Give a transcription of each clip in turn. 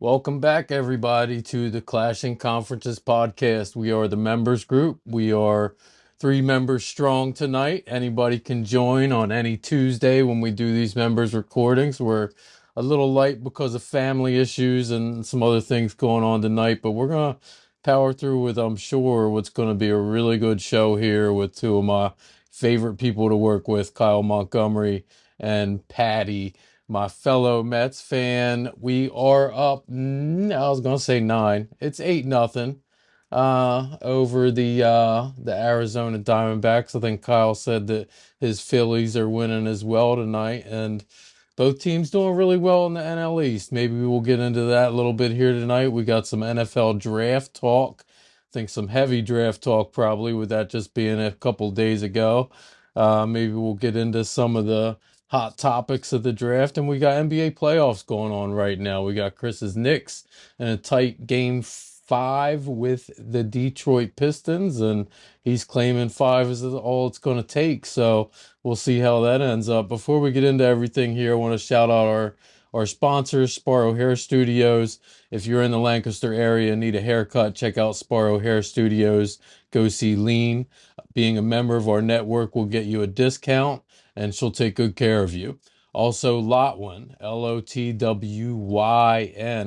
Welcome back, everybody, to the Clashing Conferences podcast. We are the members group. We are 3 members strong tonight. Anybody can join on any Tuesday when we do these members recordings. We're a little light because of family issues and some other things going on tonight, but we're going to power through with, I'm sure, what's going to be a really good show here with 2 of my favorite people to work with, Kyle Montgomery and Patty, my fellow Mets fan. We are up, I was gonna say 9. It's 8-0 over the Arizona Diamondbacks. I think Kyle said that his Phillies are winning as well tonight, and both teams doing really well in the NL East. Maybe we'll get into that a little bit here tonight. We got some NFL draft talk. I think some heavy draft talk probably, with that just being a couple days ago. Maybe we'll get into some of the hot topics of the draft, and we got NBA playoffs going on right now. We got Chris's Knicks in a tight game 5 with the Detroit Pistons, and he's claiming 5 is all it's going to take. So we'll see how that ends up. Before we get into everything here, I want to shout out our sponsors, Sparrow Hair Studios. If you're in the Lancaster area and need a haircut, check out Sparrow Hair Studios. Go see Lean. Being a member of our network will get you a discount, and she'll take good care of you. Also, Lotwyn, Lotwyn.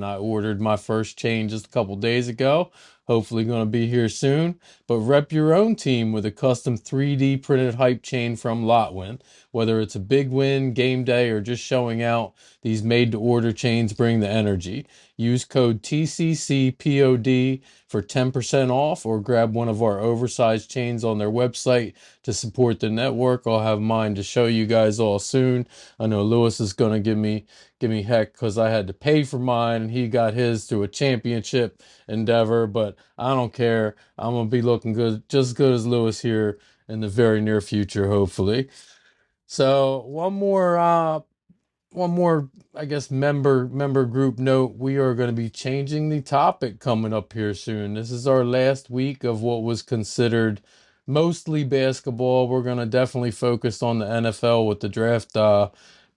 I ordered my first chain just a couple days ago. Hopefully going to be here soon. But rep your own team with a custom 3D printed hype chain from Lotwyn. Whether it's a big win, game day, or just showing out, these made-to-order chains bring the energy. Use code TCCPOD for 10% off, or grab one of our oversized chains on their website to support the network. I'll have mine to show you guys all soon. I know Lewis is going to give me heck because I had to pay for mine and he got his through a championship endeavor, but I don't care. I'm going to be looking good, just as good as Lewis here in the very near future, hopefully. So one more, I guess, member group note. We are going to be changing the topic coming up here soon. This is our last week of what was considered mostly basketball. We're going to definitely focus on the NFL with the draft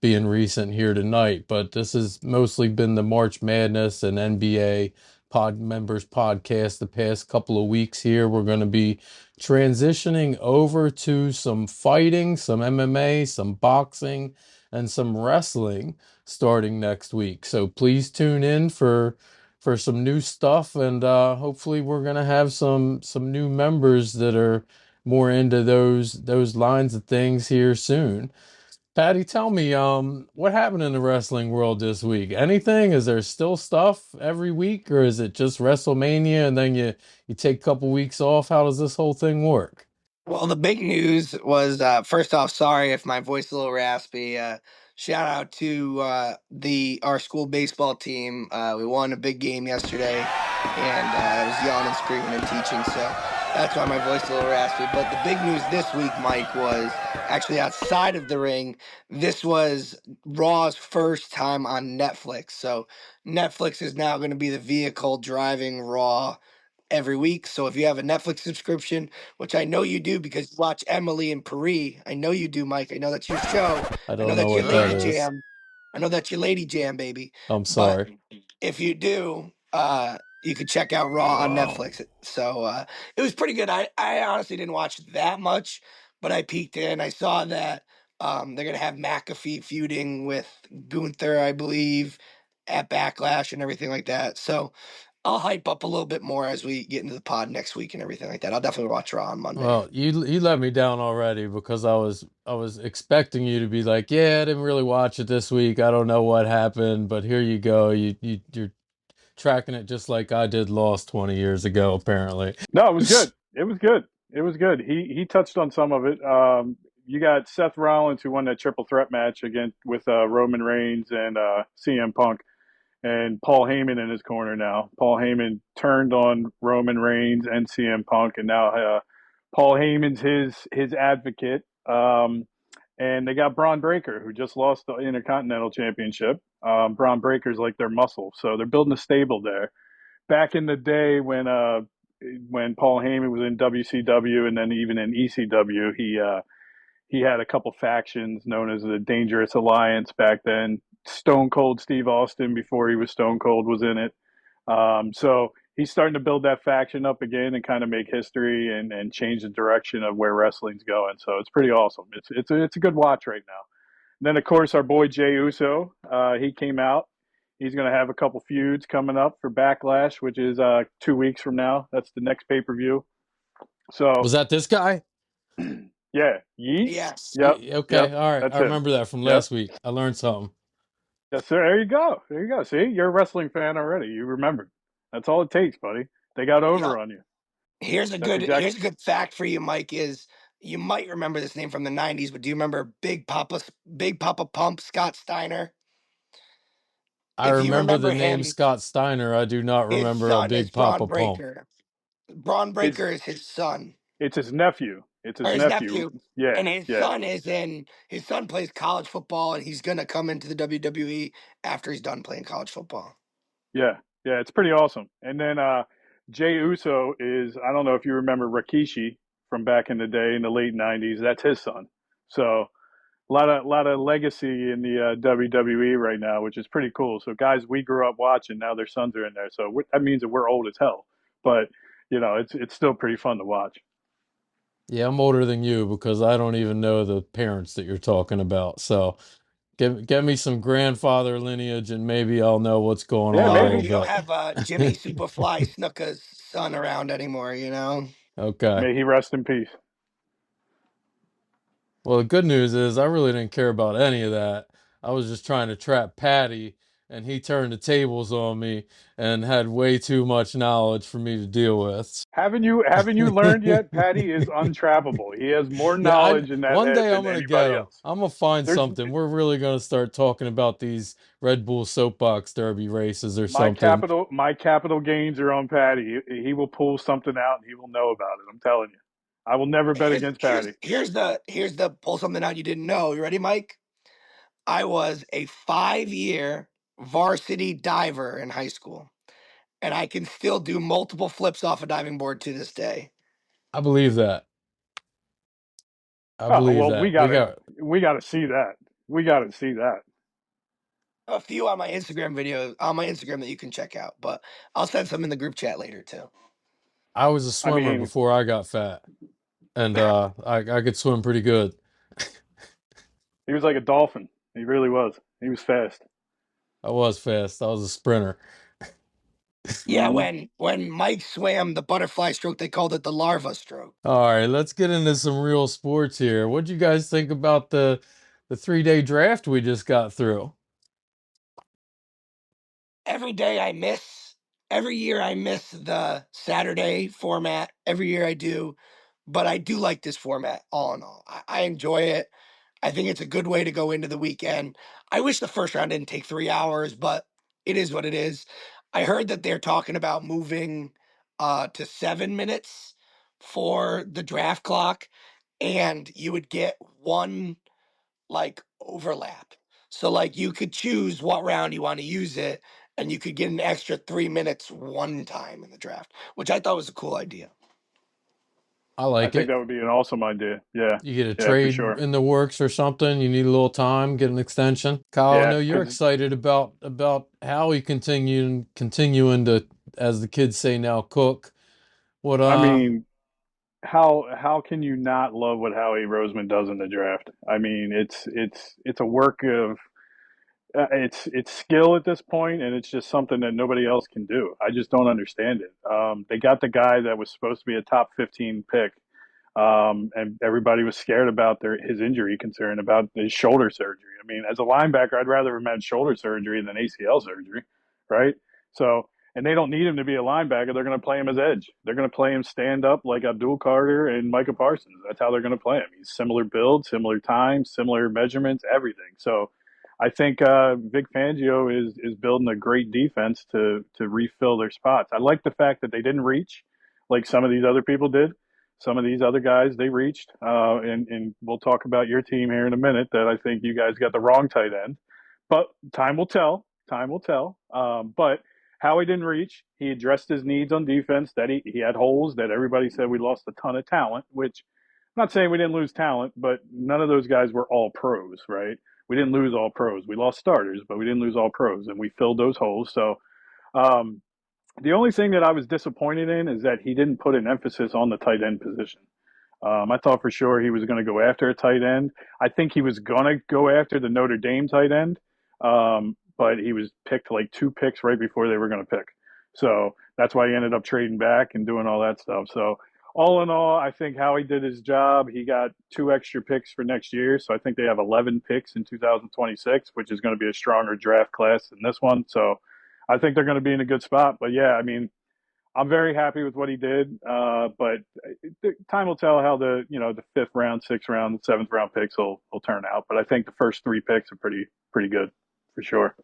being recent here tonight, but this has mostly been the March Madness and NBA pod members podcast the past couple of weeks here. We're going to be transitioning over to some fighting, some MMA, some boxing, and some wrestling starting next week. So please tune in for some new stuff, and hopefully we're gonna have some new members that are more into those lines of things here soon. Patty, tell me, what happened in the wrestling world this week? Anything? Is there still stuff every week, or is it just WrestleMania and then you take a couple weeks off? How does this whole thing work? Well, the big news was first off, sorry if my voice is a little raspy. Shout out to the our school baseball team. We won a big game yesterday, and I was yelling and screaming and teaching, so that's why my voice is a little raspy. But the big news this week, Mike, was actually outside of the ring. This was Raw's first time on Netflix, so Netflix is now going to be the vehicle driving Raw every week. So if you have a Netflix subscription, which I know you do because you watch Emily and Paris, I know you do, Mike. I know that's your show. I I know don't know that's your what that lady is. jam. I know that's your lady jam, baby. I'm But sorry. if you do, you could check out Raw on Netflix. So it was pretty good. I honestly didn't watch that much, but I peeked in. I saw that they're gonna have McAfee feuding with Gunther, I believe, at Backlash and everything like that. So I'll hype up a little bit more as we get into the pod next week and everything like that. I'll definitely watch Raw on Monday. Well, you let me down already because I was expecting you to be like, yeah, I didn't really watch it this week. I don't know what happened, but here you go. You're tracking it just like I did Lost 20 years ago, apparently. No, it was good. It was good. It was good. He touched on some of it. You got Seth Rollins, who won that triple threat match again with Roman Reigns and CM Punk, and Paul Heyman in his corner now. Paul Heyman turned on Roman Reigns and CM Punk, and now Paul Heyman's his advocate. And they got Braun Breaker, who just lost the Intercontinental Championship. Braun Breaker's like their muscle, so they're building a stable there. Back in the day when Paul Heyman was in WCW and then even in ECW, he had a couple factions known as the Dangerous Alliance back then. Stone Cold Steve Austin before he was Stone Cold was in it. So he's starting to build that faction up again and kind of make history and change the direction of where wrestling's going. So it's pretty awesome. It's a good watch right now. And then of course our boy Jey Uso, he came out. He's going to have a couple feuds coming up for Backlash, which is 2 weeks from now. That's the next pay per view. So Was that this guy? yeah, Yeet. Yes. Yep, yep, Okay, all right. that's I him. remember that from Yep. last week. I learned something. Yes, sir. There you go. There you go. See, you're a wrestling fan already. You remembered. That's all it takes, buddy. They got Yep. over on you. That's exactly. Here's a good fact for you, Mike, is you might remember this name from the 90s, but do you remember Big Papa Pump, Scott Steiner? I If you remember the remember name him, Scott Steiner. I do not his remember a son is big Braun Papa Pump. Breaker. Braun His Breaker is his son. it's his nephew. It's Or his his nephew. nephew. Yeah, And his yeah, son is in his son plays college football and he's gonna come into the WWE after he's done playing college football. yeah, yeah. It's pretty awesome. And then Jey Uso is, I don't know if you remember Rikishi from back in the day in the late '90s. That's his son. So a lot of legacy in the WWE right now, which is pretty cool. So guys we grew up watching, now their sons are in there. So that means that we're old as hell. But it's still pretty fun to watch. Yeah, I'm older than you because I don't even know the parents that you're talking about. So get me some grandfather lineage and maybe I'll know what's going Yeah, on a Oh, little maybe. you don't bit. have Jimmy Superfly Snuka's son around anymore, you know? Okay. May he rest in peace. Well, the good news is I really didn't care about any of that. I was just trying to trap Patty, and he turned the tables on me and had way too much knowledge for me to deal with. Haven't you learned yet? Patty is untrappable. He has more Yeah, knowledge in that one day I'm than gonna get anybody him. else. I'm gonna find There's something. We're really gonna start talking about these Red Bull soapbox derby races or my something. capital gains are on Patty. He will pull something out and he will know about it. I'm telling you. I will never bet Here's against here's Patty. here's the here's the pull something out you didn't know. You ready, Mike? I was a 5-year varsity diver in high school, and I can still do multiple flips off a diving board to this day. I believe that. I Oh believe well, we that. We gotta got. we gotta see that. We gotta see that. A few on my Instagram video on my Instagram that you can check out, but I'll send some in the group chat later too. I was a I swimmer mean, before I got fat, and I could swim pretty good. he was like a dolphin. He really was. He was fast. I was fast. I was a sprinter. Yeah, Hmm. when Mike swam the butterfly stroke, they called it the larva stroke. All right, let's get into some real sports here. What'd you guys think about the 3 day draft we just got through? Every day I miss, every year I miss the Saturday format. Every year I do, but I do like this format all in all. I enjoy it. I think it's a good way to go into the weekend. I wish the first round didn't take 3 hours, but it is what it is. I heard that they're talking about moving to 7 minutes for the draft clock, and you would get one like overlap. So like you could choose what round you want to use it, and you could get an extra 3 minutes one time in the draft, which I thought was a cool idea. I I like think it. that would be an awesome idea. Yeah, You get a yeah, for trade sure. in the works or something. You need a little time, get an extension. Kyle, I Yeah, know you're because excited about how he continuing to, as the kids say now, cook. What I mean, how can you not love what Howie Roseman does in the draft? I mean, it's a work of it's skill at this point, and it's just something that nobody else can do. I just don't understand it. They got the guy that was supposed to be a top 15 pick, and everybody was scared about his injury concern about his shoulder surgery. I mean, as a linebacker, I'd rather have had shoulder surgery than ACL surgery, right? So, and they don't need him to be a linebacker. They're going to play him as edge. They're going to play him stand up like Abdul Carter and Micah Parsons. That's how they're going to play him. He's similar build, similar time, similar measurements, everything. So, I think Vic Fangio is building a great defense to refill their spots. I like the fact that they didn't reach like some of these other people did. Some of these other guys they reached, and we'll talk about your team here in a minute. That I think you guys got the wrong tight end, but time will tell. Time will tell. But Howie didn't reach. He addressed his needs on defense. That he had holes that everybody said we lost a ton of talent. Which I'm not saying we didn't lose talent, but none of those guys were all pros, right? We didn't lose all pros. We lost starters, but we didn't lose all pros, and we filled those holes. So um, the only thing that I was disappointed in is that he didn't put an emphasis on the tight end position. I thought for sure he was going to go after a tight end. I think he was going to go after the Notre Dame tight end, but he was picked like 2 picks right before they were going to pick. So that's why he ended up trading back and doing all that stuff. So all in all, I think Howie did his job. He got 2 extra picks for next year. So I think they have 11 picks in 2026, which is going to be a stronger draft class than this one. So I think they're going to be in a good spot. But yeah, I mean, I'm very happy with what he did, but time will tell how the 5th round, 6th round, 7th round picks will turn out. But I think the first 3 picks are pretty good for sure.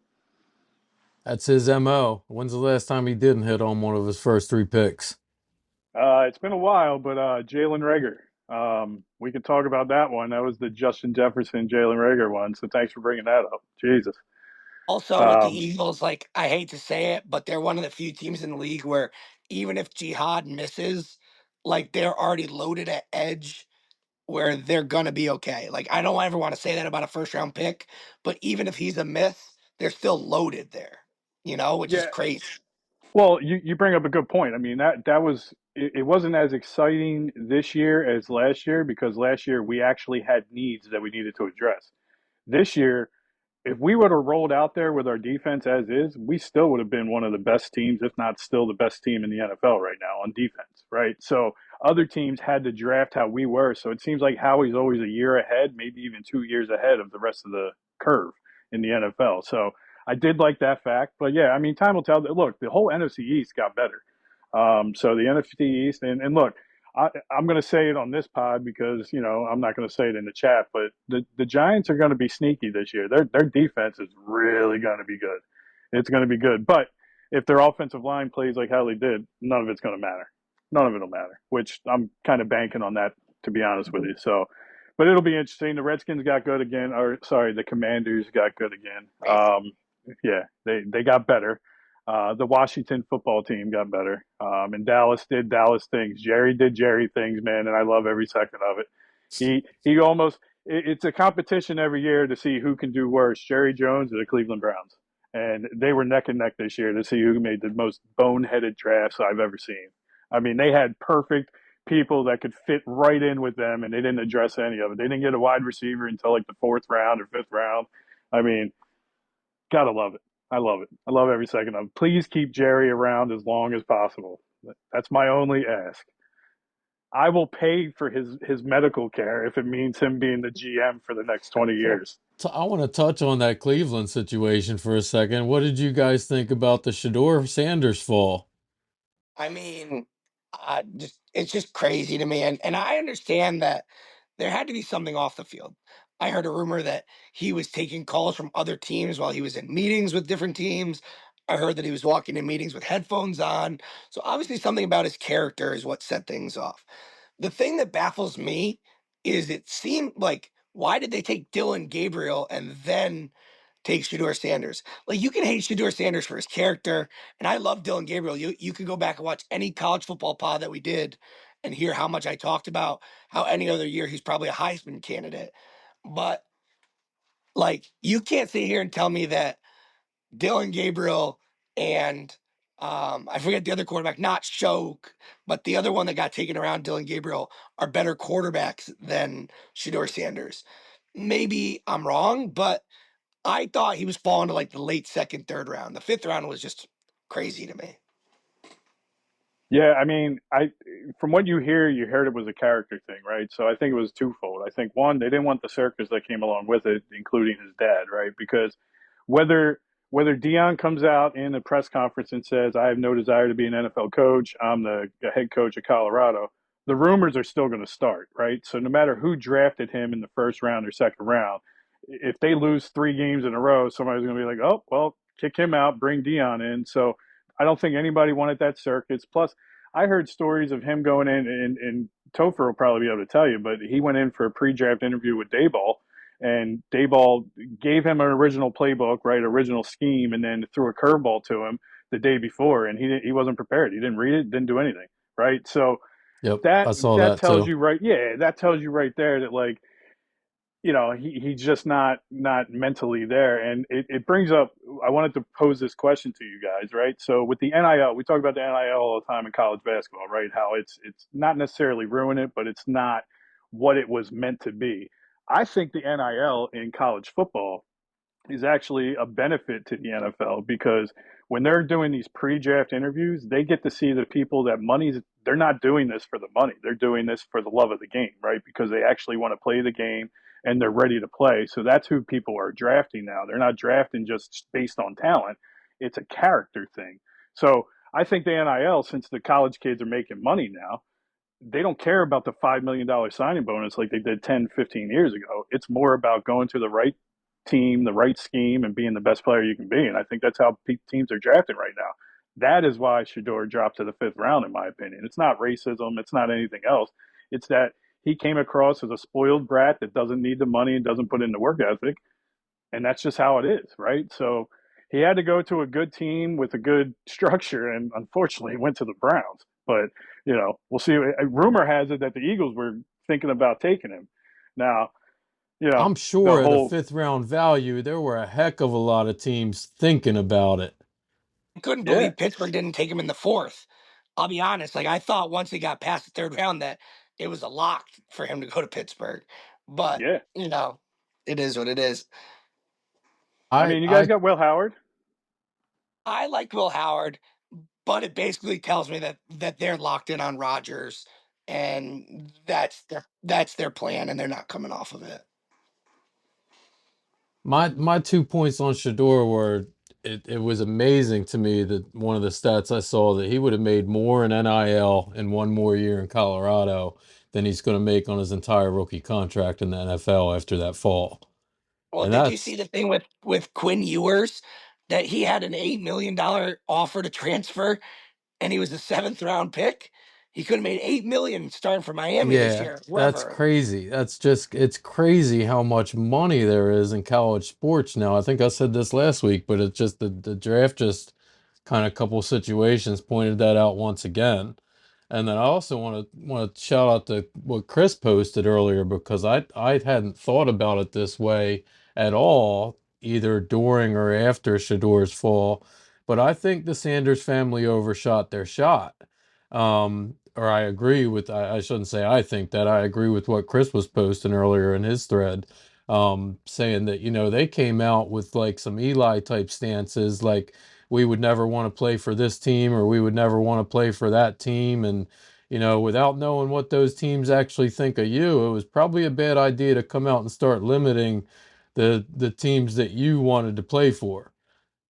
That's his MO. When's the last time he didn't hit on one of his first 3 picks? It's been a while, but Jalen Rager, we can talk about that one. That was the Justin Jefferson Jalen Rager one. So thanks for bringing that up. Jesus. Also with the Um, Eagles, like I hate to say it, but they're one of the few teams in the league where even if Jihad misses, like they're already loaded at edge where they're gonna be okay. Like I don't ever want to say that about a first round pick, but even if he's a myth, they're still loaded there, which is yeah, crazy. well, you bring up a good point. I mean, that was it wasn't as exciting this year as last year because last year we actually had needs that we needed to address. This year, if we would have rolled out there with our defense as is, we still would have been one of the best teams, if not still the best team in the NFL right now on defense, right? So other teams had to draft how we were. So it seems like Howie's always a year ahead, maybe even 2 years ahead of the rest of the curve in the NFL. So I did like that fact. But yeah, I mean, time will tell. Look, the whole NFC East got better. So the NFC East, and look, I'm going to say it on this pod because I'm not going to say it in the chat, but the Giants are going to be sneaky this year. Their defense is really going to be good. It's going to be good, but if their offensive line plays like how they did, none of it's going to matter. None of it'll matter. Which I'm kind of banking on that, to be honest with you. So, but it'll be interesting. The Redskins got good again, or sorry, the Commanders got good again. Crazy. Yeah, they got better. The Washington football team got better, and Dallas did Dallas things. Jerry did Jerry things, man, and I love every second of it. He almost it's a competition every year to see who can do worse, Jerry Jones or the Cleveland Browns, and they were neck and neck this year to see who made the most boneheaded drafts I've ever seen. I mean, they had perfect people that could fit right in with them, and they didn't address any of it. They didn't get a wide receiver until like the 4th round or 5th round. I mean, gotta love it. I love it. I love every second of it. Please keep Jerry around as long as possible. That's my only ask. I will pay for his medical care if it means him being the GM for the next 20 years. So I want to touch on that Cleveland situation for a second. What did you guys think about the Shador Sanders fall? I mean, it's just crazy to me, and I understand that there had to be something off the field. I heard a rumor that he was taking calls from other teams while he was in meetings with different teams. I heard that he was walking in meetings with headphones on. So obviously, something about his character is what set things off. The thing that baffles me is it seemed like why did they take Dylan Gabriel and then take Shador Sanders? Like you can hate Shador Sanders for his character, and I love Dylan Gabriel. You can go back and watch any college football pod that we did and hear how much I talked about how any other year he's probably a Heisman candidate. But like you can't sit here and tell me that Dylan Gabriel and I forget the other quarterback, not Shoke, but the other one that got taken around Dylan Gabriel are better quarterbacks than Shador Sanders. Maybe I'm wrong, but I thought he was falling to like the late second, 3rd round. The 5th round was just crazy to me. Yeah, I mean, I from what you heard it was a character thing, right? So I think it was twofold. I think one, they didn't want the circus that came along with it, including his dad, right? Because whether whether Dion comes out in a press conference and says, "I have no desire to be an NFL coach. I'm the head coach of Colorado," the rumors are still going to start, right? So no matter who drafted him in the 1st round or 2nd round, if they lose 3 games in a row, somebody's going to be like, "Oh, well, kick him out, bring Dion in." So I don't think anybody wanted that circus. Plus, I heard stories of him going in, and Topher will probably be able to tell you, but he went in for a pre-draft interview with Dayball, and Dayball gave him an original playbook, right, original scheme, and then threw a curveball to him the day before, and he wasn't prepared. He didn't read it, didn't do anything, right? So Yep, that I saw that that tells too. you right, yeah, that tells you right there that like he's just not mentally there. And it brings up, I wanted to pose this question to you guys, right? So with the NIL, we talk about the NIL all the time in college basketball, right? How it's not necessarily ruin it, but it's not what it was meant to be. I think the NIL in college football is actually a benefit to the NFL because when they're doing these pre-draft interviews, they get to see the people that they're not doing this for the money. They're doing this for the love of the game, right? Because they actually want to play the game and they're ready to play. So that's who people are drafting now. They're not drafting just based on talent. It's a character thing. So I think the NIL, since the college kids are making money now, they don't care about the $5 million signing bonus like they did 10, 15 years ago. It's more about going to the right team, the right scheme, and being the best player you can be. And I think that's how teams are drafting right now. That is why Shador dropped to the fifth round, in my opinion. It's not racism. It's not anything else. It's that he came across as a spoiled brat that doesn't need the money and doesn't put in the work ethic. And that's just how it is, right? So he had to go to a good team with a good structure, and unfortunately, he went to the Browns. But we'll see. A rumor has it that the Eagles were thinking about taking him. Now, I'm the sure at a whole fifth round value, there were a heck of a lot of teams thinking about it. I couldn't yeah, believe Pittsburgh didn't take him in the fourth. I'll be honest. Like, I thought once he got past the third round that it was a lock for him to go to Pittsburgh. But, yeah. it is what it is. I I mean, you guys I got Will Howard. I like Will Howard, but it basically tells me that they're locked in on Rodgers, and that's their plan, and they're not coming off of it. my 2 points on Shador were it was amazing to me that one of the stats I saw that he would have made more in NIL in one more year in Colorado than he's going to make on his entire rookie contract in the NFL after that fall. Well, And did you see that's the thing with Quinn Ewers that he had an $8 million offer to transfer, and he was a seventh round pick? He could have made $8 million starting for Miami this yeah, year, that's wherever. crazy. It's crazy how much money there is in college sports now. I think I said this last week, but it's just the draft just kind of couple situations pointed that out once again. And then I also want to shout out to what Chris posted earlier because I hadn't thought about it this way at all, either during or after Shador's fall. But I think the Sanders family overshot their shot. Or I agree with I shouldn't say I think that I agree with what Chris was posting earlier in his thread, saying that they came out with like some Eli type stances, like we would never want to play for this team or we would never want to play for that team. And, without knowing what those teams actually think of you, it was probably a bad idea to come out and start limiting the teams that you wanted to play for.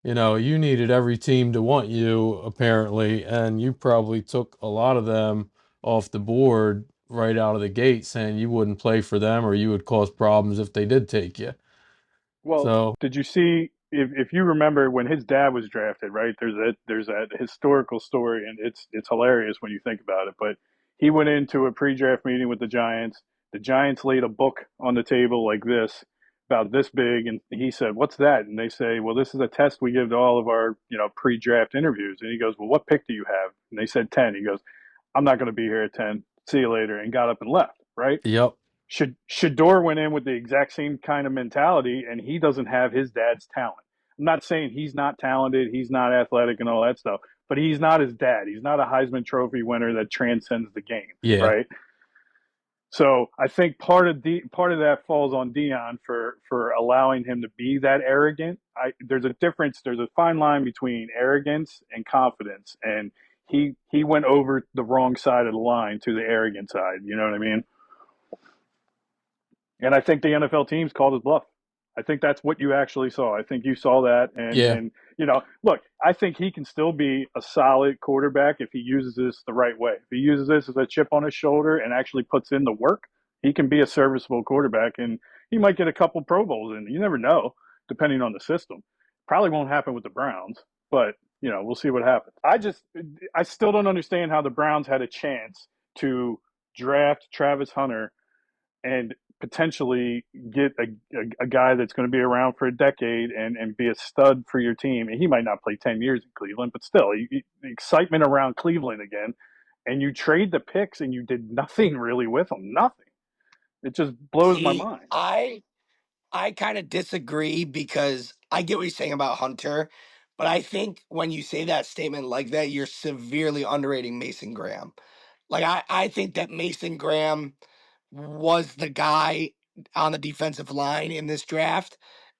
You needed every team to want you, apparently, and you probably took a lot of them off the board right out of the gate, saying you wouldn't play for them or you would cause problems if they did take you. Well, So, did you see if you remember when his dad was drafted, right? There's that historical story, and it's hilarious when you think about it. But he went into a pre-draft meeting with the Giants. The Giants laid a book on the table like this, about this big, and he said, "What's that?" And they say, "Well, this is a test we give to all of our pre-draft interviews." And he goes, "Well, what pick do you have?" And they said 10. He goes, "I'm not going to be here at 10. See you later," and got up and left. Right? yep. Shador went in with the exact same kind of mentality, and he doesn't have his dad's talent. I'm not saying he's not talented, he's not athletic, and all that stuff, but he's not his dad. He's not a Heisman Trophy winner that transcends the game, Yeah. right? So I think part of that falls on Dion for allowing him to be that arrogant. There's a difference. There's a fine line between arrogance and confidence, and he went over the wrong side of the line to the arrogant side. You know what I mean? And I think the NFL teams called his bluff. I think that's what you actually saw. I think you saw that, and Yeah. look, I think he can still be a solid quarterback if he uses this the right way. If he uses this as a chip on his shoulder and actually puts in the work, he can be a serviceable quarterback, and he might get a couple Pro Bowls in. You never know, depending on the system. Probably won't happen with the Browns, but we'll see what happens. I still don't understand how the Browns had a chance to draft Travis Hunter and potentially get a guy that's going to be around for a decade and be a stud for your team. And he might not play 10 years in Cleveland, but still, the excitement around Cleveland again. And you trade the picks and you did nothing really with them. Nothing. It just blows my See, mind. I kind of disagree because I get what you're saying about Hunter, but I think when you say that statement like that, you're severely underrating Mason Graham. Like I think that Mason Graham was the guy on the defensive line in this draft.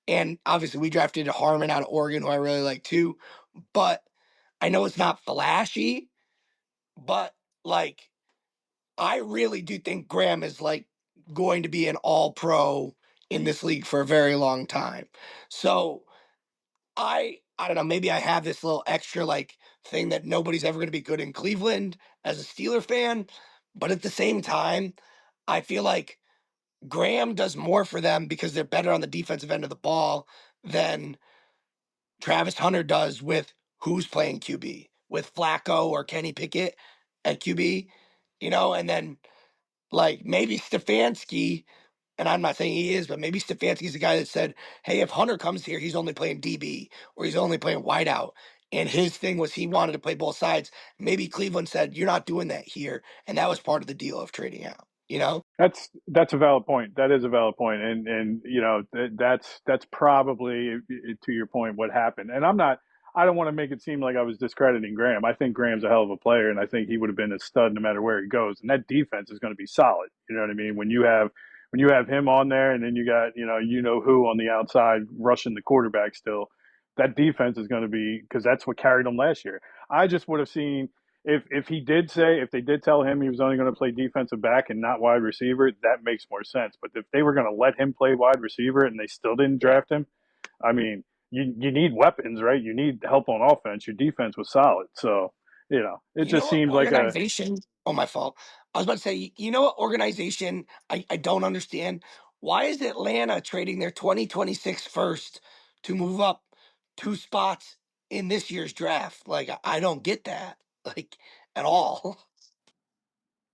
And obviously we drafted Harmon out of Oregon, who I really like too. But I know it's not flashy, but like I really do think Graham is like going to be an all pro in this league for a very long time. So I don't know, maybe I have this little extra like thing that nobody's ever going to be good in Cleveland as a Steeler fan, but at the same time, I feel like Graham does more for them because they're better on the defensive end of the ball than Travis Hunter does with who's playing QB, with Flacco or Kenny Pickett at QB, and then like maybe Stefanski, and I'm not saying he is, but maybe Stefanski's the guy that said, hey, if Hunter comes here, he's only playing DB or he's only playing wideout. And his thing was he wanted to play both sides. Maybe Cleveland said, you're not doing that here. And that was part of the deal of trading out. That's a valid point. That is a valid point, and that's probably to your point what happened. And I don't want to make it seem like I was discrediting Graham. I think Graham's a hell of a player, and I think he would have been a stud no matter where he goes. And that defense is going to be solid. You know what I mean? When you have him on there, and then you got who on the outside rushing the quarterback still, that defense is going to be, because that's what carried them last year. I just would have seen, if they did tell him he was only going to play defensive back and not wide receiver, that makes more sense. But if they were going to let him play wide receiver and they still didn't Yeah. draft him, I mean, you need weapons, right? You need help on offense. Your defense was solid, so it You know just what seemed like a organization? Oh, my fault. I was about to say, you know what organization I don't understand? Why is Atlanta trading their 2026 first to move up 2 spots in this year's draft? Like, I don't get that, like, at all.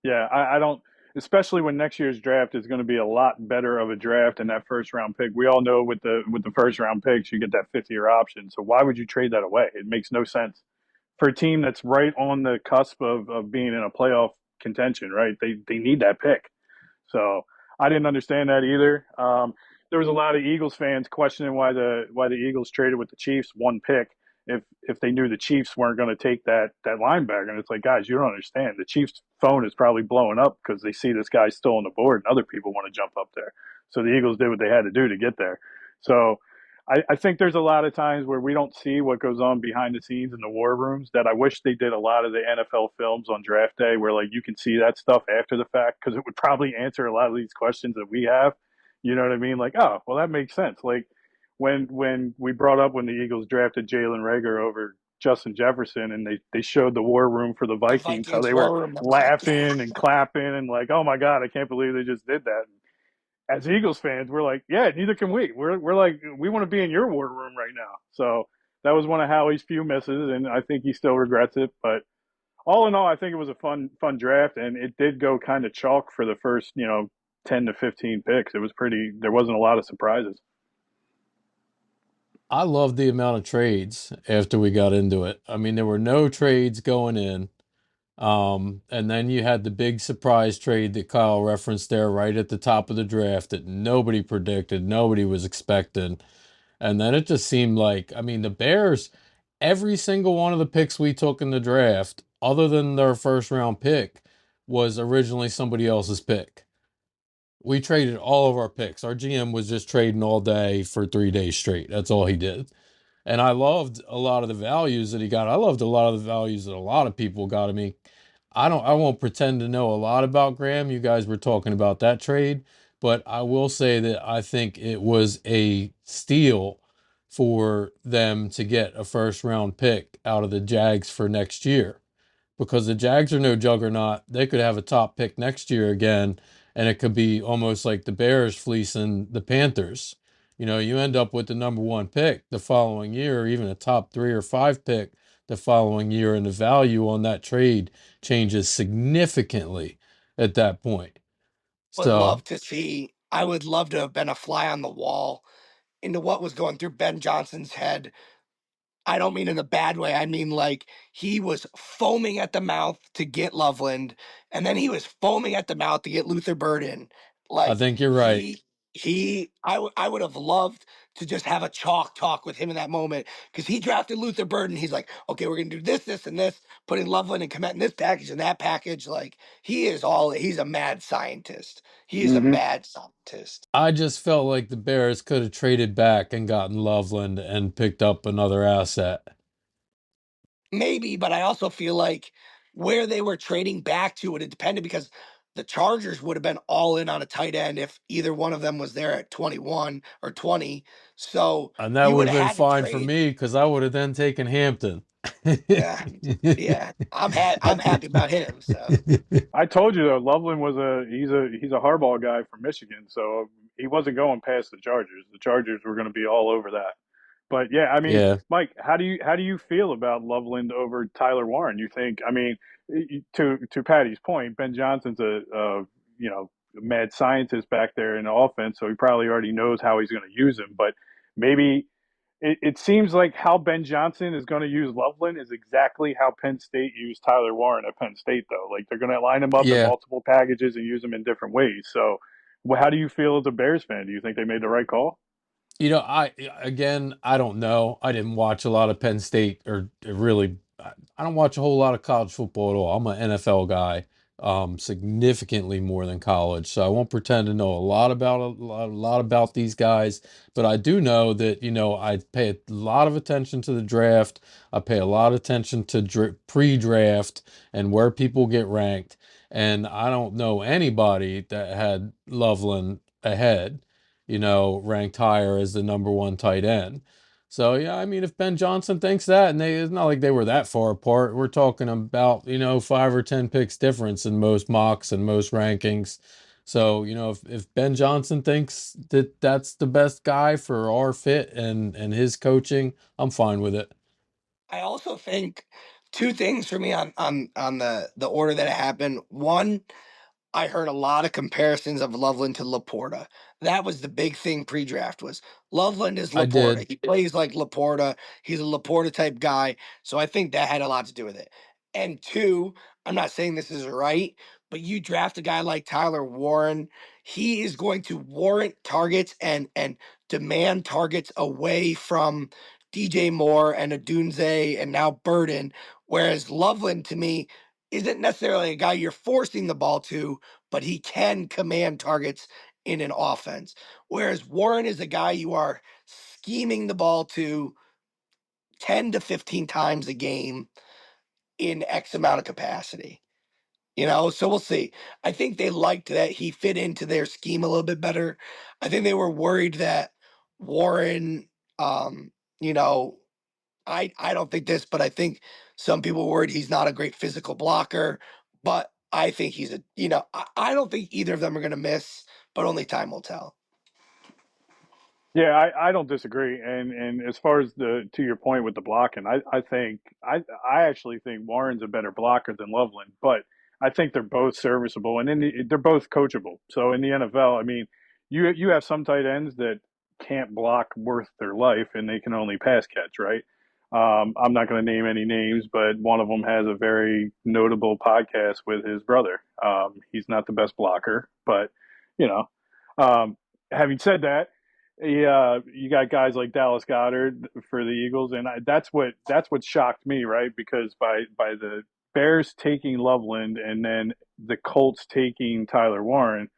yeah. I don't, especially when next year's draft is going to be a lot better of a draft than that first round pick. We all know with the first round picks you get that 5th-year option. So why would you trade that away? It makes no sense for a team that's right on the cusp of being in a playoff contention, right? They need that pick. So I didn't understand that either. There was a lot of Eagles fans questioning why the Eagles traded with the Chiefs 1 pick if they knew the Chiefs weren't going to take that linebacker. And it's like, guys, you don't understand. The Chiefs' phone is probably blowing up because they see this guy still on the board and other people want to jump up there. So the Eagles did what they had to do to get there. So I think there's a lot of times where we don't see what goes on behind the scenes in the war rooms, that I wish they did a lot of the NFL films on draft day where like you can see that stuff after the fact, because it would probably answer a lot of these questions that we have. You know what I mean? Like, oh, well, that makes sense. Like when we brought up when the Eagles drafted Jalen Rager over Justin Jefferson, and they showed the war room for the The Vikings, how Vikings they were war room. That was like, yeah. laughing and clapping and like, oh my God, I can't believe they just did that. As Eagles fans, we're like, yeah, neither can we. We're like, we want to be in your war room right now. So that was one of Howie's few misses, and I think he still regrets it. But all in all, I think it was a fun draft, and it did go kind of chalk for the first 10 to 15 picks. It was pretty. There wasn't a lot of surprises. I loved the amount of trades after we got into it. I mean, there were no trades going in. And then you had the big surprise trade that Kyle referenced there right at the top of the draft that nobody predicted, nobody was expecting. And then it just seemed like, I mean, the Bears, every single one of the picks we took in the draft, other than their first round pick, was originally somebody else's pick. We traded all of our picks. Our GM was just trading all day for 3 days straight. That's all he did. And I loved a lot of the values that he got. I loved a lot of the values that a lot of people got. I mean, I won't pretend to know a lot about Graham. You guys were talking about that trade, but I will say that I think it was a steal for them to get a first round pick out of the Jags for next year, because the Jags are no juggernaut. They could have a top pick next year again, and it could be almost like the Bears fleecing the Panthers. You end up with the number one pick the following year, or even a top 3 or 5 pick the following year, and the value on that trade changes significantly at that point. Would So love to see. I would love to have been a fly on the wall into what was going through Ben Johnson's head. I don't mean in a bad way. I mean like he was foaming at the mouth to get Loveland, and then he was foaming at the mouth to get Luther Burden. I Like think you're right. I would have loved to just have a chalk talk with him in that moment because he drafted Luther Burden. He's like, okay, we're gonna do this, this, and this, putting Loveland and Komet in this package and that package. Like he's a mad scientist. He is a Hmm. mad scientist. I just felt like the Bears could have traded back and gotten Loveland and picked up another asset. Maybe, but I also feel like where they were trading back to would have depended because the Chargers would have been all in on a tight end if either one of them was there at 21 or 20. So And that you would would have have been had to fine for trade. me because I would have then taken Hampton. Yeah, yeah. I'm happy about him. So I told you though, Loveland was he's a hardball guy from Michigan, so he wasn't going past the Chargers. The Chargers were going to be all over that. But yeah, I mean, Yeah. Mike, how do you feel about Loveland over Tyler Warren? You think? I mean, to Patty's point, Ben Johnson's a mad scientist back there in the offense, so he probably already knows how he's going to use him. But maybe it seems like how Ben Johnson is going to use Loveland is exactly how Penn State used Tyler Warren at Penn State, though. Like they're going to line him up in Yeah. multiple packages and use him in different ways. So, how do you feel as a Bears fan? Do you think they made the right call? I don't know. I didn't watch a lot of Penn State or really, I don't watch a whole lot of college football at all. I'm an NFL guy, significantly more than college. So I won't pretend to know a lot about these guys, but I do know that, I pay a lot of attention to the draft. I pay a lot of attention to pre-draft and where people get ranked. And I don't know anybody that had Loveland ahead, ranked higher as the number one tight end. So yeah, I mean, if Ben Johnson thinks that, and it's not like they were that far apart. We're talking about 5 or 10 picks difference in most mocks and most rankings. So if Ben Johnson thinks that that's the best guy for our fit and his coaching, I'm fine with it. I also think two things for me on the order that it happened. One, I heard a lot of comparisons of Loveland to Laporta. That was the big thing pre-draft was Loveland is I Laporta. did. He plays like Laporta. He's a Laporta type guy. So I think that had a lot to do with it. And two, I'm not saying this is right, but you draft a guy like Tyler Warren, he is going to warrant targets and demand targets away from DJ Moore and Adunze and now Burden. Whereas Loveland to me isn't necessarily a guy you're forcing the ball to, but he can command targets in an offense. Whereas Warren is a guy you are scheming the ball to 10 to 15 times a game in X amount of capacity. So we'll see. I think they liked that he fit into their scheme a little bit better. I think they were worried that Warren, you know, I don't think this, but I think some people were worried he's not a great physical blocker. But I think I don't think either of them are going to miss, but only time will tell. Yeah, I don't disagree. And as far as the to your point with the blocking, I actually think Warren's a better blocker than Loveland, but I think they're both serviceable and they're both coachable. So in the NFL, I mean, you have some tight ends that can't block worth their life and they can only pass catch, right? I'm not going to name any names, but one of them has a very notable podcast with his brother. He's not the best blocker, but you know, having said that, yeah, you got guys like Dallas Goddard for the Eagles, and that's what shocked me, right? Because by the Bears taking Loveland and then the Colts taking Tyler Warren,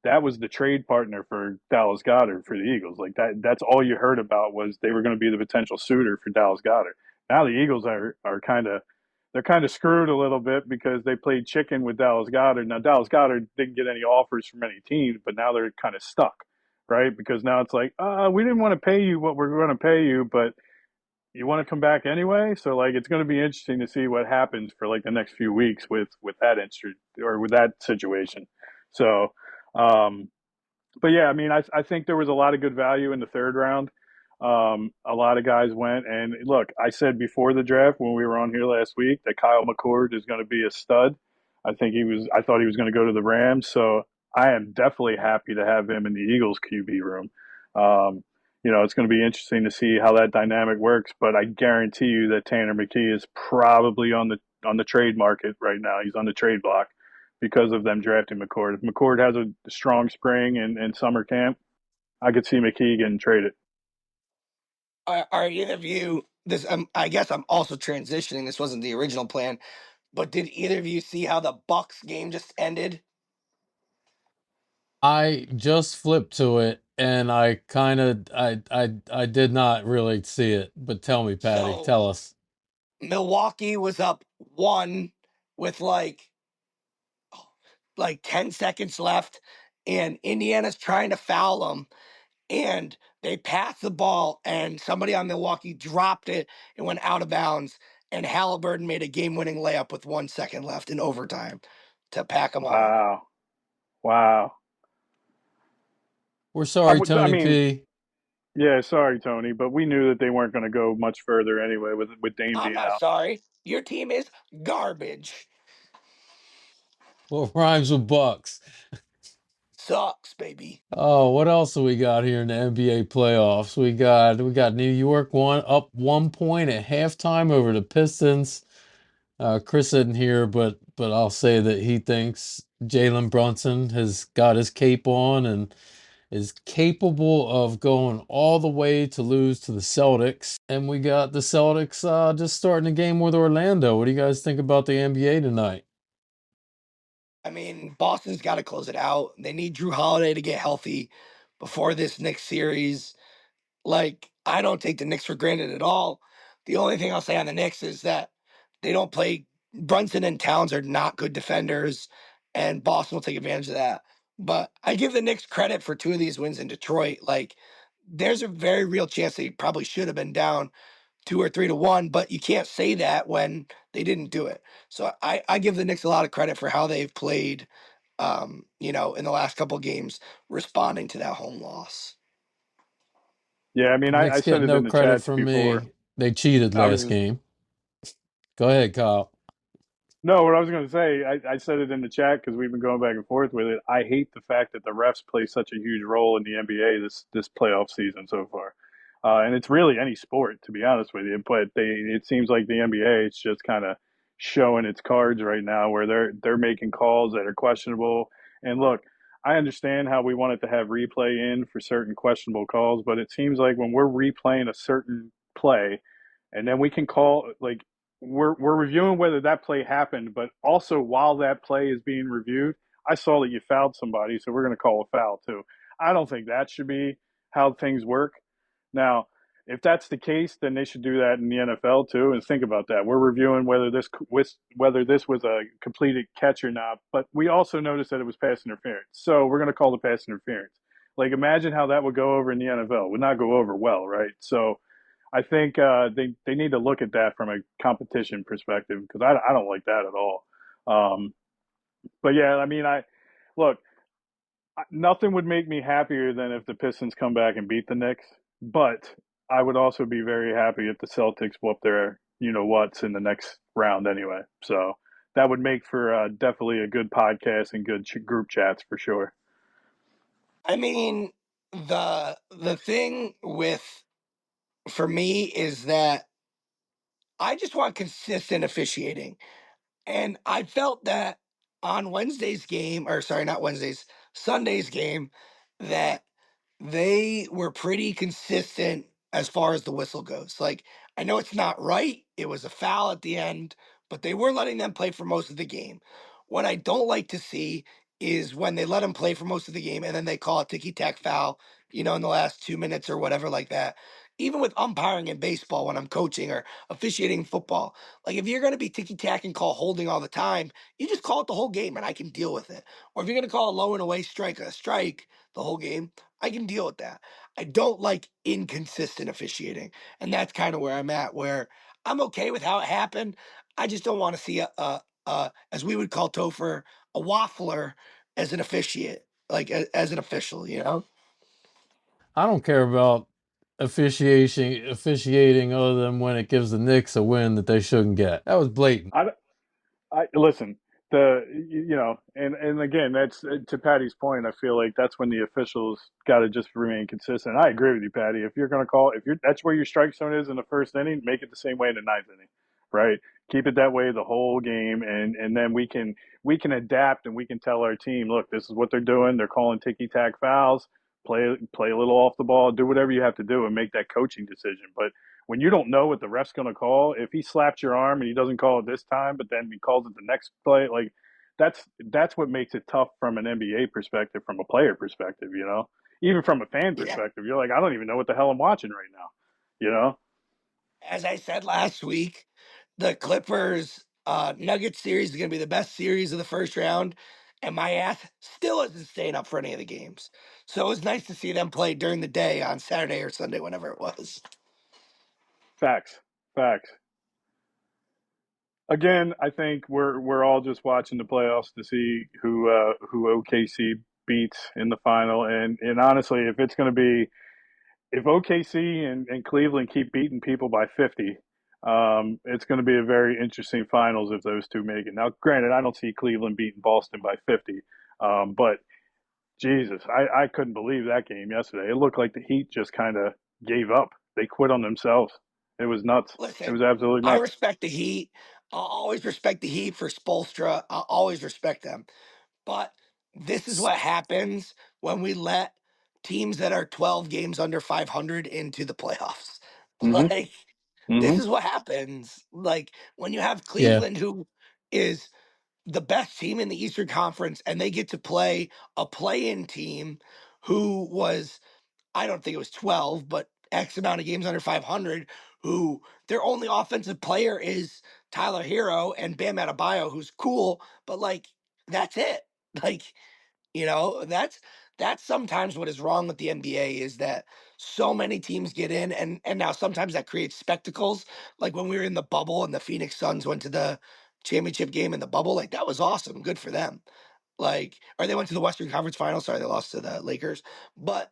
that was the trade partner for Dallas Goddard for the Eagles. Like that's all you heard about was they were going to be the potential suitor for Dallas Goddard. Now the Eagles are kind of screwed a little bit because they played chicken with Dallas Goddard. Now Dallas Goddard didn't get any offers from any teams, but now they're kind of stuck, right? Because now it's like, we didn't want to pay you what we're going to pay you, but you want to come back anyway. So like, it's going to be interesting to see what happens for like the next few weeks with that or with that situation. So, um, but yeah, I mean, I think there was a lot of good value in the third round. A lot of guys went, and look, I said before the draft when we were on here last week that Kyle McCord is going to be a stud. I thought he was going to go to the Rams, so I am definitely happy to have him in the Eagles QB room. Um, it's going to be interesting to see how that dynamic works, but I guarantee you that Tanner McKee is probably on the trade market right now. He's on the trade block because of them drafting McCord. If McCord has a strong spring and summer camp, I could see McKee getting traded. Are either of you this? I guess I'm also transitioning. This wasn't the original plan, but did either of you see how the Bucks game just ended? I just flipped to it and I kind of I did not really see it, but tell me, Patty, So tell us. Milwaukee was up one with like 10 seconds left, and Indiana's trying to foul them, and they passed the ball, and somebody on Milwaukee dropped it and went out of bounds, and Halliburton made a game-winning layup with 1 second left in overtime to pack them home. Wow, wow. We're sorry, I Tony mean, P. yeah, sorry, Tony, but we knew that they weren't going to go much further anyway with Dame I'm being not out. sorry. Your team is garbage. What rhymes with Bucks? Sucks, baby. Oh, what else do we got here in the NBA playoffs? We got New York one up 1 point at halftime over the Pistons. Chris isn't here, but I'll say that he thinks Jalen Brunson has got his cape on and is capable of going all the way to lose to the Celtics. And we got the Celtics just starting a game with Orlando. What do you guys think about the NBA tonight? I mean, Boston's got to close it out. They need Drew Holiday to get healthy before this next series. Like, I don't take the Knicks for granted at all. The only thing I'll say on the Knicks is that they don't play. Brunson and Towns are not good defenders, and Boston will take advantage of that. But I give the Knicks credit for two of these wins in Detroit. Like, there's a very real chance they probably should have been down 2 or 3 to 1, but you can't say that when they didn't do it. So I give the Knicks a lot of credit for how they've played, in the last couple games, responding to that home loss. Yeah, I mean, I Knicks said get it no in the credit chats from before. me. They cheated I was last just game. Go ahead, Kyle. No, what I was going to say, I said it in the chat because we've been going back and forth with it. I hate the fact that the refs play such a huge role in the NBA this playoff season so far, and it's really any sport to be honest with you. But it seems like the NBA, it's just kind of showing its cards right now, where they're making calls that are questionable. And look, I understand how we wanted to have replay in for certain questionable calls, but it seems like when we're replaying a certain play, and then we can call like we're reviewing whether that play happened, but also while that play is being reviewed, I saw that you fouled somebody, so we're going to call a foul too. I don't think that should be how things work. Now, if that's the case, then they should do that in the NFL too. And think about that. We're reviewing whether this was a completed catch or not, but we also noticed that it was pass interference, so we're going to call the pass interference. Like, imagine how that would go over in the NFL. It would not go over well, right? So I think they need to look at that from a competition perspective because I don't like that at all. Um, but yeah, I mean, I look, nothing would make me happier than if the Pistons come back and beat the Knicks, but I would also be very happy if the Celtics whoop their you know what's in the next round anyway. So that would make for definitely a good podcast and good group chats for sure. I mean, the thing with for me is that I just want consistent officiating. And I felt that on Wednesday's game, or sorry, not Wednesday's, Sunday's game, that they were pretty consistent as far as the whistle goes. Like, I know it's not right. It was a foul at the end, but they were letting them play for most of the game. What I don't like to see is when they let them play for most of the game and then they call a ticky tack foul, in the last 2 minutes or whatever like that. Even with umpiring in baseball when I'm coaching or officiating football, like if you're going to be ticky tack and call holding all the time, you just call it the whole game and I can deal with it. Or if you're going to call a low and away strike a strike the whole game, I can deal with that. I don't like inconsistent officiating, and that's kind of where I'm at. Where I'm okay with how it happened. I just don't want to see as we would call Topher, a waffler as an officiate, like as an official. I don't care about officiating other than when it gives the Knicks a win that they shouldn't get. That was blatant. I, I listen. And again, that's to Patty's point. I feel like that's when the officials got to just remain consistent. I agree with you, Patty. If you're going to call, if you're that's where your strike zone is in the first inning, make it the same way in the ninth inning. right? Keep it that way the whole game, and then we can adapt and we can tell our team, look, this is what they're doing. They're calling ticky tack fouls. Play a little off the ball. Do whatever you have to do and make that coaching decision. But when you don't know what the ref's going to call, if he slaps your arm and he doesn't call it this time, but then he calls it the next play, like that's what makes it tough from an NBA perspective, from a player perspective, even from a fan Yeah. perspective. You're like, I don't even know what the hell I'm watching right now, you know. As I said last week, the Clippers Nuggets series is going to be the best series of the first round, and my ass still isn't staying up for any of the games. So it was nice to see them play during the day on Saturday or Sunday, whenever it was. Facts, facts. Again, I think we're all just watching the playoffs to see who OKC beats in the final, and honestly, if it's going to be if OKC and Cleveland keep beating people by 50, it's going to be a very interesting finals if those two make it. Now, granted, I don't see Cleveland beating Boston by 50, but Jesus, I couldn't believe that game yesterday. It looked like the Heat just kind of gave up. They quit on themselves. It was nuts. It Listen, was absolutely I nuts. respect the Heat. I'll always respect the Heat for Spolstra. I'll always respect them. But this is what happens when we let teams that are 12 games under 500 into the playoffs. Hmm. Like, this Hmm. is what happens. Like, when you have Yeah. Cleveland, who is the best team in the Eastern Conference, and they get to play a play in team who was, I don't think it was 12, but X amount of games under 500, who their only offensive player is Tyler Hero and Bam Adebayo, who's cool, but like, that's it. Like, that's sometimes what is wrong with the NBA is that so many teams get in, and now sometimes that creates spectacles. Like when we were in the bubble and the Phoenix Suns went to the championship game in the bubble, like that was awesome, good for them. Like, or they went to the Western Conference Finals. Sorry, they lost to the Lakers, but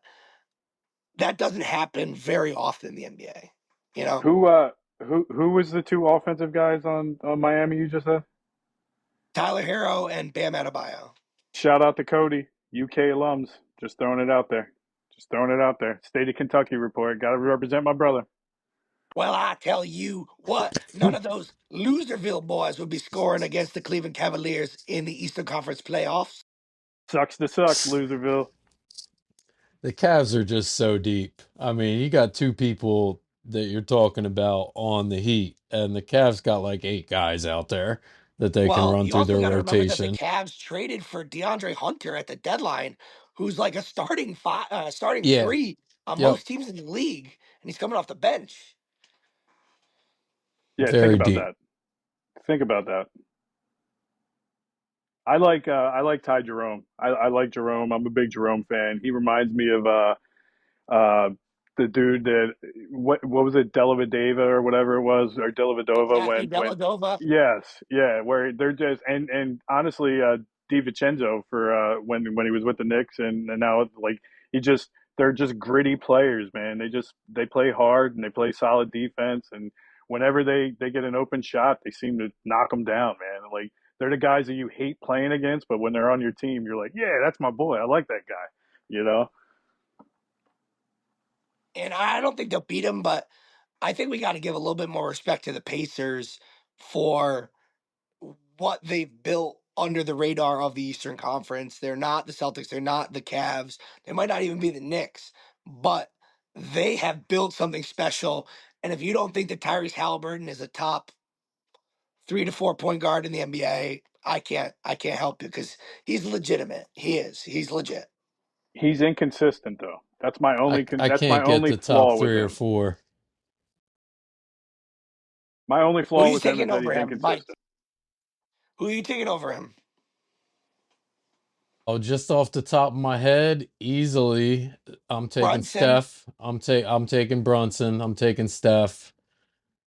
that doesn't happen very often in the NBA. You know, Who uh who was the two offensive guys on Miami you just said? Tyler Hero and Bam Adebayo. Shout out to Cody, UK alums. Just throwing it out there. Just throwing it out there. State of Kentucky report. Got to represent my brother. Well, I tell you what, none of those Loserville boys would be scoring against the Cleveland Cavaliers in the Eastern Conference playoffs. Sucks to suck, Loserville. The Cavs are just so deep. I mean, you got two people that you're talking about on the Heat, and the Cavs got like eight guys out there that they can Well, run you through also their got to remember that the rotation. Cavs traded for DeAndre Hunter at the deadline, who's like a starting Yeah. three on Yep. most teams in the league, and he's coming off the bench. Yeah, think Very about deep. that. Think about that. I like Ty Jerome. I like Jerome. I'm a big Jerome fan. He reminds me of uh the dude that what was it, Dellavedova or whatever it was, or Dellavedova, Matthew when Dellavedova. yes, yeah, where they're just, and honestly, DiVincenzo for when he was with the Knicks, and now like he just they're just gritty players, man. They play hard and they play solid defense, and whenever they get an open shot, they seem to knock them down, man. Like they're the guys that you hate playing against, but when they're on your team, you're like, yeah, that's my boy. I like that guy. You know. And I don't think they'll beat him, but I think we got to give a little bit more respect to the Pacers for what they've built under the radar of the Eastern Conference. They're not the Celtics, they're not the Cavs, they might not even be the Knicks, but they have built something special. And if you don't think that Tyrese Halliburton is a top 3 to 4 point guard in the NBA, I can't help you because he's legitimate. He is. He's legit. He's inconsistent though. I That's my can't get only the top flaw with three or him. four. My only Who are flaw you with him is taking that over he's him, Mike? inconsistent. Who are you taking over him? Oh, just off the top of my head, easily, I'm taking Brunson. Steph. I'm taking Brunson. I'm taking Steph.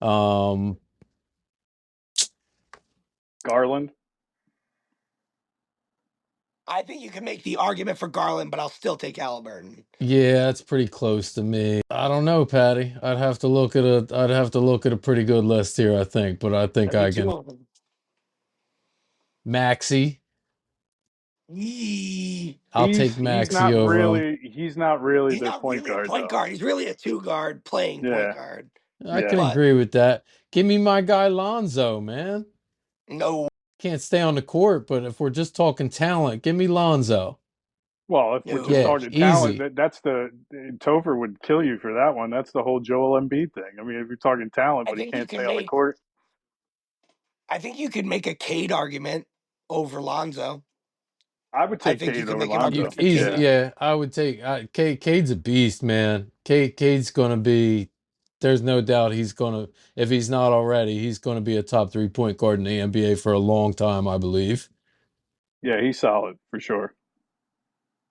Um, Garland. I think you can make the argument for Garland, but I'll still take Halliburton. yeah, it's pretty close to me. I don't know, Patty. I'd have to look at a pretty good list here, I think, but I think That'd be I two can. of them. Maxi. Yee. I'll take Maxi over him. He's not really He's their not point really a guard point though. guard. He's really a two guard playing point Yeah. guard. I Yeah. can But agree with that. Give me my guy Lonzo, man. no, Can't stay on the court, but if we're just talking talent, give me Lonzo. Well, if we're just no. Yeah, talking talent, easy. that's the Topher would kill you for that one. That's the whole Joel Embiid thing. I mean, if you're talking talent, I but he think you can't stay can on the make. court. I think you could make a Cade argument over Lonzo. I would I take think you Cade can over make an You argument Lonzo. for easy, Yeah. Cade. yeah. I would take Cade's a beast, man. Cade's gonna be. There's no doubt he's gonna. If he's not already, he's gonna be a top 3 point guard in the NBA for a long time, I believe. Yeah, he's solid for sure.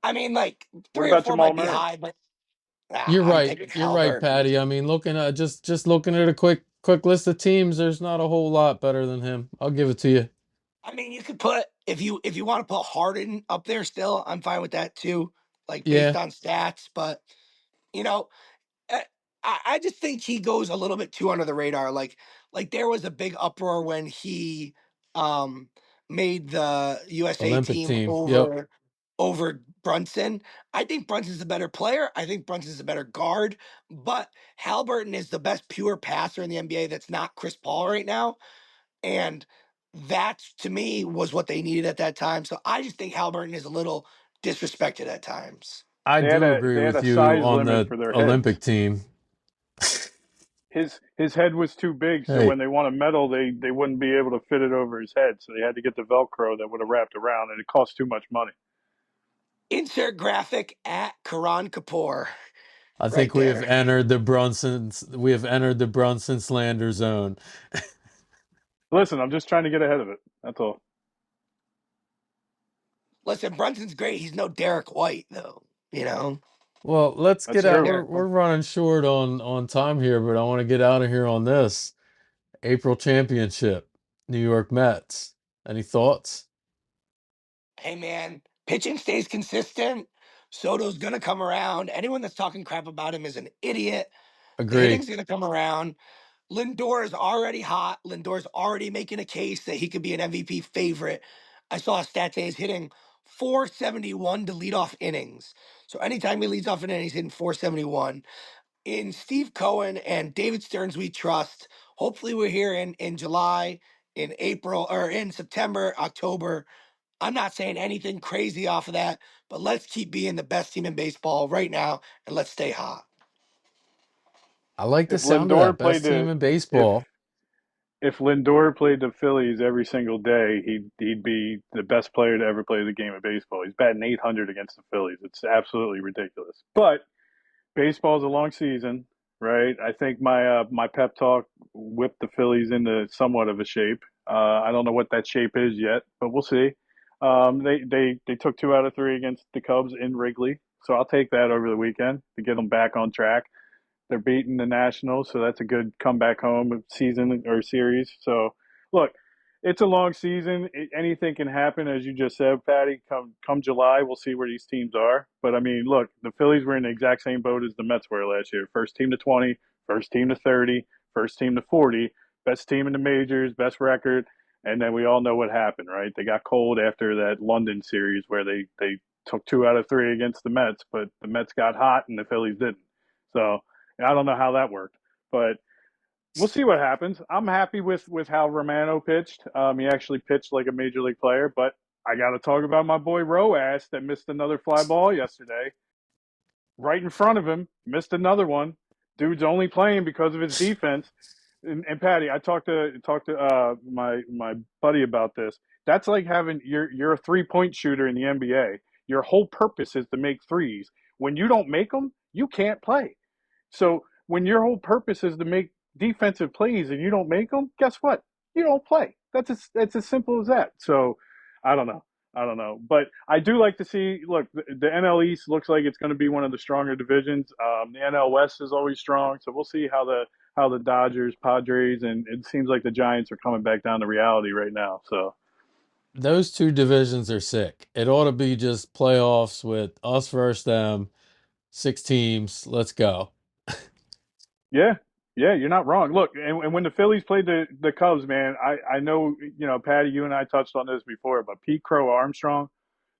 I mean, like What 3 or about 4 Jamal might be Murray? high, but You're I'm right. taking You're right, Halliburton. Patty. I mean, looking at just looking at a quick list of teams, there's not a whole lot better than him. I'll give it to you. I mean, you could put if you want to put Harden up there still, I'm fine with that too, like based Yeah, on stats. But you know, uh, I just think he goes a little bit too under the radar. Like there was a big uproar when he um made the USA Olympic team team. Yep. over Brunson. I think Brunson's a better player. I think Brunson's a better guard, but Halliburton is the best pure passer in the NBA that's not Chris Paul right now. And that to me was what they needed at that time. So I just think Halliburton is a little disrespected at times. I do agree They had with a you size on limit the for their heads. Olympic team. His head was too big, so Hey, when they won a medal, they wouldn't be able to fit it over his head. So they had to get the Velcro that would have wrapped around, and it cost too much money. Insert graphic at Karan Kapoor I right think there. we have entered the Brunson slander zone. Listen, I'm just trying to get ahead of it. That's all. Listen, Brunson's great. He's no Derek White though. You know, Well, let's That's get no out. true. Derek We're White. running short on time here, but I want to get out of here on this. April championship, New York Mets. Any thoughts? Hey man, pitching stays consistent. Soto's gonna come around. Anyone that's talking crap about him is an idiot. The Agree. hitting's gonna come around. Lindor is already hot. Lindor's already making a case that he could be an MVP favorite. I saw a stat today he's hitting 471 to lead off innings. So anytime he leads off an inning, he's hitting 471. In Steve Cohen and David Stearns, we trust. Hopefully, we're here in July, in April, or in September, October. I'm not saying anything crazy off of that, but let's keep being the best team in baseball right now and let's stay hot. I like the If sound of that. Lindor played Best team the in if baseball. if Lindor played the Phillies every single day, he'd be the best player to ever play the game of baseball. He's batting 800 against the Phillies. It's absolutely ridiculous. But baseball's a long season, right? I think my pep talk whipped the Phillies into somewhat of a shape. I don't know what that shape is yet, but we'll see. They took 2 out of 3 against the Cubs in Wrigley, so I'll take that over the weekend to get them back on track. They're beating the Nationals, so that's a good comeback home season or series. So, look, it's a long season. Anything can happen, as you just said, Patty. Come July, we'll see where these teams are. But I mean, look, the Phillies were in the exact same boat as the Mets were last year. First team to 20, first team to 30, first team to 40, best team in the majors, best record, and then we all know what happened, right? They got cold after that London series where they took 2 out of 3 against the Mets, but the Mets got hot and the Phillies didn't. So I don't know how that worked, but we'll see what happens. I'm happy with how Romano pitched. He actually pitched like a major league player, but I got to talk about my boy Roas that missed another fly ball yesterday. Right in front of him, missed another one. Dude's only playing because of his defense. And Patty, I talked to my buddy about this. That's like having you're a 3 point shooter in the NBA. Your whole purpose is to make threes. When you don't make them, you can't play. So when your whole purpose is to make defensive plays and you don't make them, guess what? You don't play. That's as simple as that. So I don't know. I don't know, but I do like to see. Look, the NL East looks like it's going to be one of the stronger divisions. The NL West is always strong, so we'll see how the Dodgers, Padres, and it seems like the Giants are coming back down to reality right now. So Those two divisions are sick. It ought to be just playoffs with us versus them, 6 teams. Let's go. yeah, yeah, you're not wrong. Look, and when the Phillies played the Cubs, man, I know Patty, you and I touched on this before, but Pete Crow Armstrong,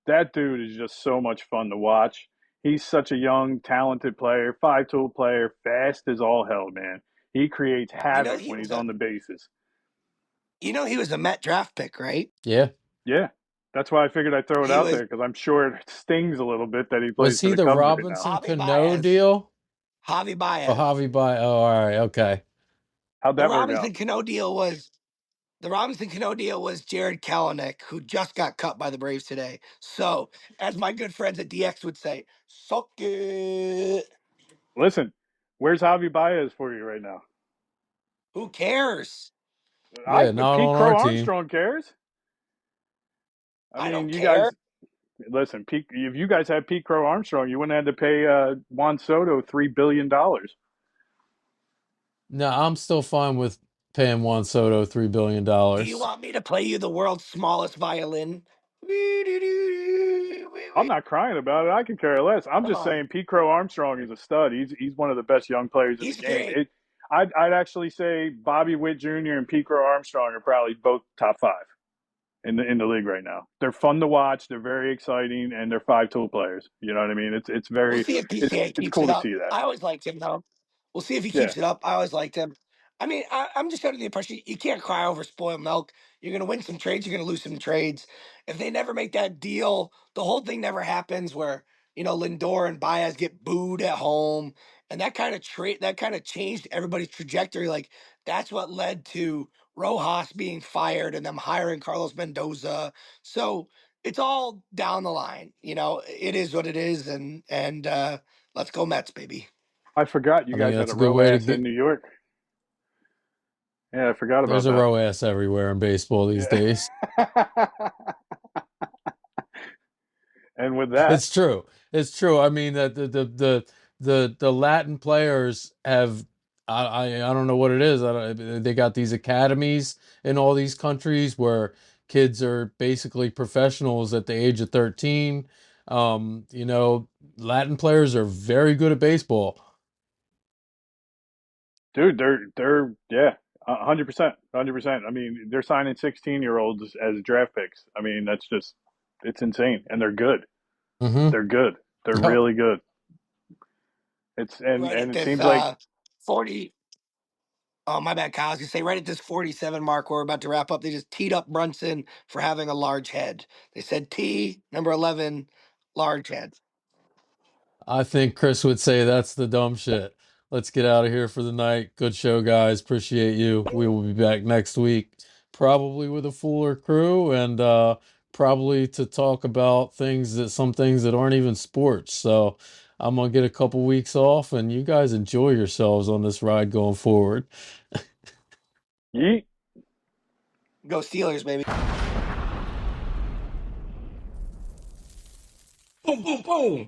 that dude is just so much fun to watch. He's such a young, talented player, 5 tool player, fast as all hell, man. He creates You know havoc he when was he's a on the bases. he was a Met draft pick, right? Yeah. Yeah, that's why I figured I'd throw it He out was there because I'm sure it stings a little bit that he plays Was for he the the Cubs right now. Robinson Javi Cano Baez. deal? Javi Oh, Baez. Javi by. Oh, all right. Okay. How'd The that work out? Robinson Cano deal was the Robinson Cano deal was Jared Kalanick, who just got cut by the Braves today. So, as my good friends at DX would say, suck it. Listen, where's Javi Baez for you right now? Who cares? Yeah, not Pete on our Crow team. Armstrong cares. I I mean, don't you care. guys listen. If you guys had Pete Crow Armstrong, you wouldn't have to pay Juan Soto $3 billion. No, I'm still fine with paying Juan Soto Do you $3 billion. want me to play you the world's smallest violin? I'm not crying about it. I could care less. I'm Come just on. saying Pete Crow Armstrong is a stud. He's one of the best young players in the He's game. great. I'd actually say Bobby Witt Jr. and Pete Crow Armstrong are probably both top five in the league right now. They're fun to watch. They're very exciting, and they're 5 tool players. You know what I mean? It's We'll very see if it's PCA it's keeps cool it to up. see that. I always liked him, though. We'll see if he Yeah, keeps it up. I always liked him. I mean, I'm just under the impression you can't cry over spoiled milk. You're going to win some trades. You're going to lose some trades. If they never make that deal, the whole thing never happens where, Lindor and Baez get booed at home. And that kind of changed everybody's trajectory. Like, that's what led to Rojas being fired and them hiring Carlos Mendoza. So it's all down the line. It is what it is. And let's go Mets, baby. I forgot you I think guys had a that's a good row way to ass in get. New York. Yeah, I forgot There's about a that. row ass everywhere in baseball these Yeah. days. And with that, It's true. It's true. I mean that the Latin players have I don't know what it is. They got these academies in all these countries where kids are basically professionals at the age of 13. Latin players are very good at baseball. dude, they're yeah, 100%, 100%. I mean, they're signing 16-year-olds as draft picks. I mean, it's insane, and they're good. Mm-hmm. They're good. They're Yep. really good. It's and Right and at it this seems like 40. Oh, my bad, Kyle. I was gonna say right at this 47 mark, we're about to wrap up. They just teed up Brunson for having a large head. They said T, number 11, large head. I think Chris would say that's the dumb shit. Let's get out of here for the night. Good show, guys. Appreciate you. We will be back next week, probably with a fuller crew and probably to talk about some things that aren't even sports. So I'm gonna get a couple weeks off and you guys enjoy yourselves on this ride going forward. yeet. Go Steelers, baby. Boom, boom, boom.